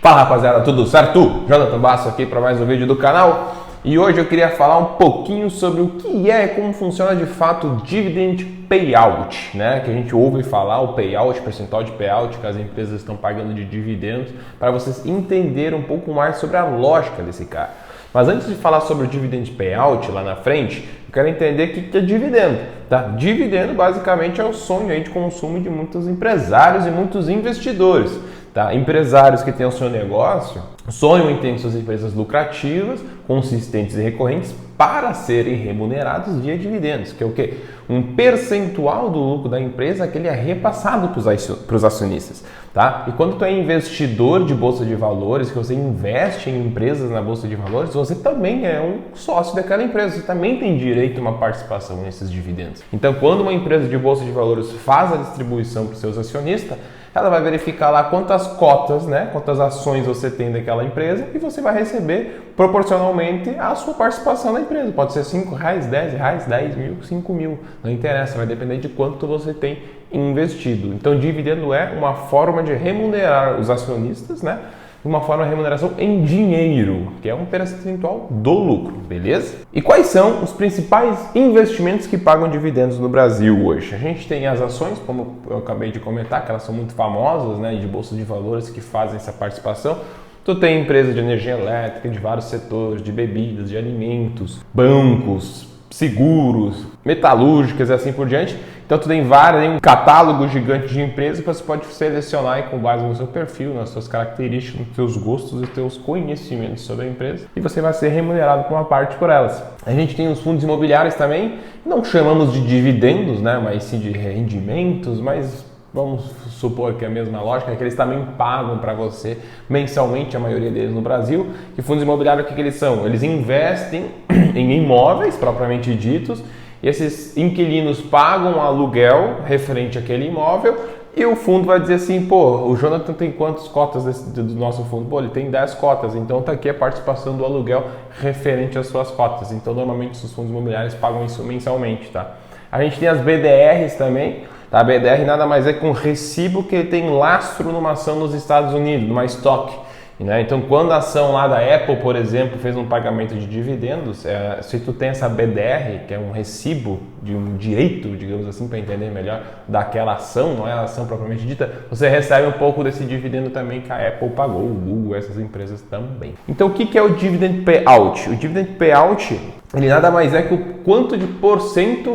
Fala rapaziada, tudo certo? Jonathan Basso aqui para mais um vídeo do canal e hoje eu queria falar um pouquinho sobre o que é e como funciona de fato o Dividend Payout, né? Que a gente ouve falar, o payout, percentual de payout que as empresas estão pagando de dividendos, para vocês entenderem um pouco mais sobre a lógica desse cara. Mas antes de falar sobre o Dividend Payout lá na frente, eu quero entender o que é dividendo, tá? Dividendo basicamente é o sonho aí de consumo de muitos empresários e muitos investidores. Tá? Empresários que têm o seu negócio sonham em ter suas empresas lucrativas, consistentes e recorrentes para serem remunerados via dividendos, que é o quê? Um percentual do lucro da empresa que ele é repassado para os acionistas. Tá? E quando tu é investidor de bolsa de valores, que você investe em empresas na bolsa de valores, você também é um sócio daquela empresa, você também tem direito a uma participação nesses dividendos. Então, quando uma empresa de bolsa de valores faz a distribuição para os seus acionistas, ela vai verificar lá quantas cotas, né, quantas ações você tem daquela empresa e você vai receber proporcionalmente a sua participação na empresa. Pode ser R$5, R$10, 10 mil, 5 mil, não interessa, vai depender de quanto você tem investido. Então, dividendo é uma forma de remunerar os acionistas, né? Uma forma de remuneração em dinheiro, que é um percentual do lucro, beleza? E quais são os principais investimentos que pagam dividendos no Brasil hoje? A gente tem as ações, como eu acabei de comentar, que elas são muito famosas, né, de bolsa de valores que fazem essa participação. Tu tem empresas de energia elétrica, de vários setores, de bebidas, de alimentos, bancos, seguros, metalúrgicas e assim por diante. Então tu tem um catálogo gigante de empresas que você pode selecionar aí com base no seu perfil, nas suas características, nos seus gostos e teus conhecimentos sobre a empresa e você vai ser remunerado por uma parte por elas. A gente tem os fundos imobiliários também, não chamamos de dividendos, né, mas sim de rendimentos, mas vamos supor que é a mesma lógica, que eles também pagam para você mensalmente, a maioria deles no Brasil. E fundos imobiliários, o que eles são? Eles investem em imóveis propriamente ditos, e esses inquilinos pagam um aluguel referente àquele imóvel e o fundo vai dizer assim, pô, o Jonathan tem quantas cotas do nosso fundo? Pô, ele tem 10 cotas, então tá aqui a participação do aluguel referente às suas cotas. Então, normalmente, os fundos imobiliários pagam isso mensalmente, tá? A gente tem as BDRs também. A BDR nada mais é que um recibo que tem lastro numa ação nos Estados Unidos, numa estoque. Né? Então, quando a ação lá da Apple, por exemplo, fez um pagamento de dividendos, se tu tem essa BDR, que é um recibo de um direito, digamos assim, para entender melhor, daquela ação, não é a ação propriamente dita, você recebe um pouco desse dividendo também que a Apple pagou, o Google, essas empresas também. Então, o que é o Dividend Payout? O Dividend Payout, ele nada mais é que o quanto de porcento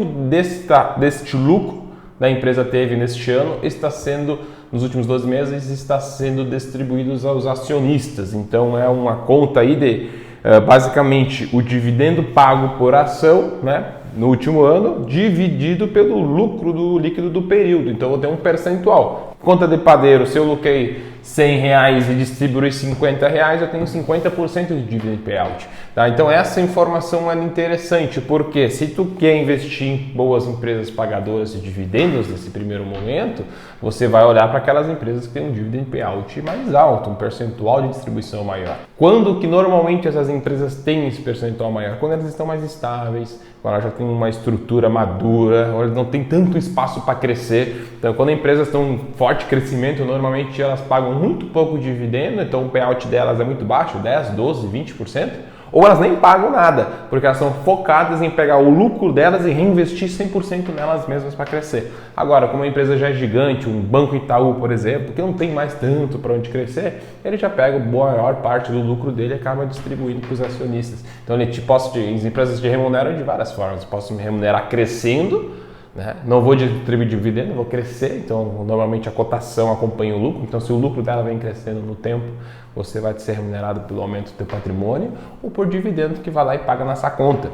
deste lucro da empresa teve neste ano, está sendo, nos últimos 12 meses, está sendo distribuídos aos acionistas. Então é uma conta aí de, basicamente, o dividendo pago por ação, né, no último ano, dividido pelo lucro do líquido do período. Então eu vou ter um percentual. Conta de padeiro, se eu lucrei R$100 e distribuir R$50, eu tenho 50% de dividend payout. Tá? Então essa informação é interessante, porque se tu quer investir em boas empresas pagadoras de dividendos nesse primeiro momento, você vai olhar para aquelas empresas que têm um dividend payout mais alto, um percentual de distribuição maior. Quando que normalmente essas empresas têm esse percentual maior? Quando elas estão mais estáveis, quando elas já têm uma estrutura madura, ou elas não têm tanto espaço para crescer. Então, quando as empresas estão em forte crescimento, normalmente elas pagam muito pouco dividendo, então o payout delas é muito baixo, 10, 12, 20%, ou elas nem pagam nada, porque elas são focadas em pegar o lucro delas e reinvestir 100% nelas mesmas para crescer. Agora, como a empresa já é gigante, um Banco Itaú, por exemplo, que não tem mais tanto para onde crescer, ele já pega a maior parte do lucro dele e acaba distribuindo para os acionistas. Então, as empresas te remuneram de várias formas. Posso me remunerar crescendo, né? Não vou distribuir dividendo, vou crescer, então normalmente a cotação acompanha o lucro, então se o lucro dela vem crescendo no tempo, você vai ser remunerado pelo aumento do teu patrimônio ou por dividendo que vai lá e paga nessa conta.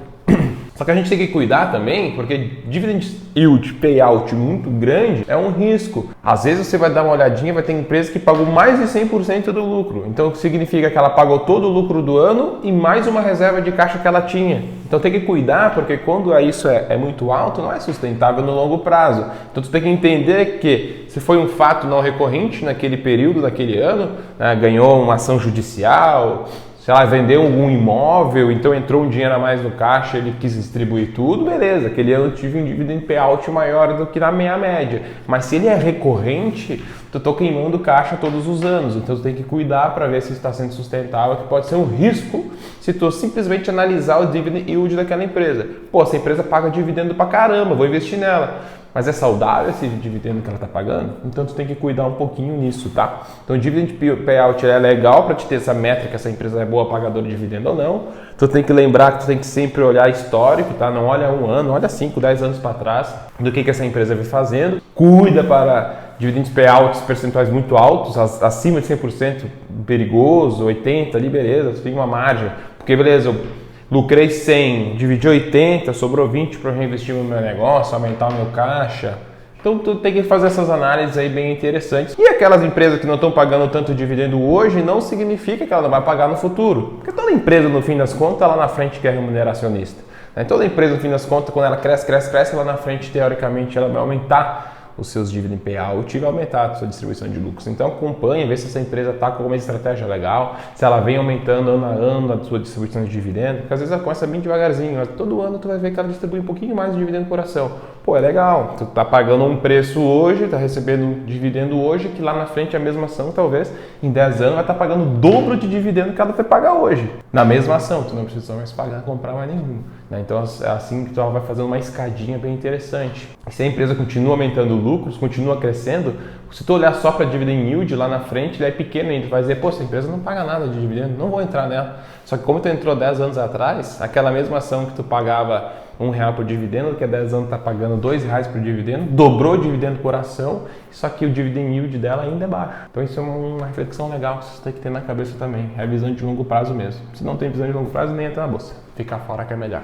Só que a gente tem que cuidar também, porque dividend yield, payout muito grande é um risco. Às vezes você vai dar uma olhadinha, vai ter empresa que pagou mais de 100% do lucro. Então o que significa que ela pagou todo o lucro do ano e mais uma reserva de caixa que ela tinha. Então tem que cuidar, porque quando isso é muito alto, não é sustentável no longo prazo. Então tu tem que entender que se foi um fato não recorrente naquele período, naquele ano, né, ganhou uma ação judicial, sei lá, vendeu algum imóvel, então entrou um dinheiro a mais no caixa, ele quis distribuir tudo, beleza, aquele ano eu tive um dividend payout maior do que na minha média. Mas se ele é recorrente, tu tá queimando caixa todos os anos, então tu tem que cuidar para ver se está sendo sustentável, que pode ser um risco se tu simplesmente analisar o dividend yield daquela empresa. Pô, essa empresa paga dividendo pra caramba, vou investir nela. Mas é saudável esse dividendo que ela está pagando? Então tu tem que cuidar um pouquinho nisso, tá? Então o dividend payout é legal para te ter essa métrica, se a empresa é boa pagadora de dividendo ou não. Tu tem que lembrar que tu tem que sempre olhar histórico, tá? Não olha um ano, olha 5, 10 anos para trás do que essa empresa vem fazendo. Cuida para dividendos payouts percentuais muito altos, acima de 100% perigoso, 80% ali, beleza, tu tem uma margem. Porque beleza, eu lucrei 100, dividi 80, sobrou 20 para reinvestir no meu negócio, aumentar o meu caixa. Então tu tem que fazer essas análises aí bem interessantes. E aquelas empresas que não estão pagando tanto dividendo hoje, não significa que ela não vai pagar no futuro. Porque toda empresa, no fim das contas, lá na frente quer remuneracionista. Toda empresa, no fim das contas, quando ela cresce, lá na frente, teoricamente, ela vai aumentar os seus dividend payout e vai aumentar a sua distribuição de lucros. Então acompanhe, vê se essa empresa está com alguma estratégia legal, se ela vem aumentando ano a ano a sua distribuição de dividendo, porque às vezes ela começa bem devagarzinho, mas todo ano tu vai ver que ela distribui um pouquinho mais de dividendo por ação. Pô, é legal, tu tá pagando um preço hoje, tá recebendo dividendo hoje, que lá na frente a mesma ação, talvez, em 10 anos vai estar pagando o dobro de dividendo que ela vai pagar hoje. Na mesma ação, tu não precisa mais pagar, comprar mais nenhum. Então é assim que tu vai fazendo uma escadinha bem interessante. E se a empresa continua aumentando lucros, continua crescendo, se tu olhar só para dividend yield lá na frente, ele é pequeno ainda, tu vai dizer, pô, essa empresa não paga nada de dividendo, não vou entrar nela. Só que como tu entrou 10 anos atrás, aquela mesma ação que tu pagava R$1 por dividendo, que há 10 anos está pagando R$2 por dividendo, dobrou o dividendo por ação, só que o dividend yield dela ainda é baixo. Então isso é uma reflexão legal que você tem que ter na cabeça também, é a visão de longo prazo mesmo. Se não tem visão de longo prazo, nem entra na bolsa, fica fora que é melhor.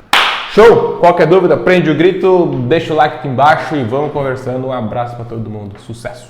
Show! Qualquer dúvida, prende o grito, deixa o like aqui embaixo e vamos conversando. Um abraço para todo mundo, sucesso!